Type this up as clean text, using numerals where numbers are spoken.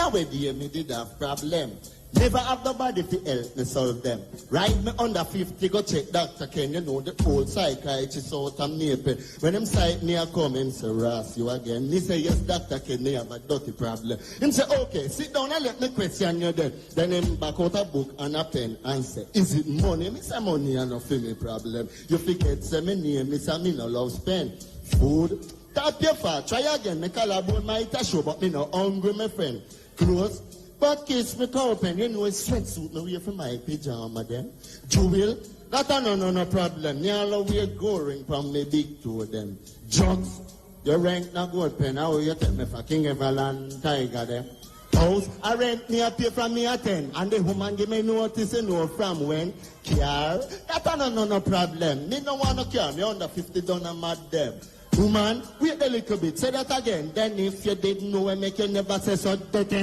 Nowadays, me did have problem. Never have nobody to help me solve them. Right, me under 50, go check Dr. Ken, you know, the old psychiatrist out of Maple. When him sight me a come, him say, Ross, you again. He say, yes, Dr. Ken, they have a dirty problem. Him say, okay, sit down and let me question you then. Then him back out a book and a pen and say, is it money? Me say, money and no for me problem. You forget, say me name, me say, me no love spend. Food, tap your fat, try again, me collarbone my show, but me no hungry, my friend. Clothes, but kiss me open, you know, it's sweatsuit me away from my pajama then. Jewel, that a no problem. Me all away going from me big toe them. Drugs, you rent na gold pen, how you take me for King Everland Tiger them. House, I rent me a pay from me a 10, and the woman give me notice, you know, from when. Car, that a no problem. Me no want no car, me under 50 done a mad them. Woman, wait a little bit, say that again. Then if you didn't know, make you never say so.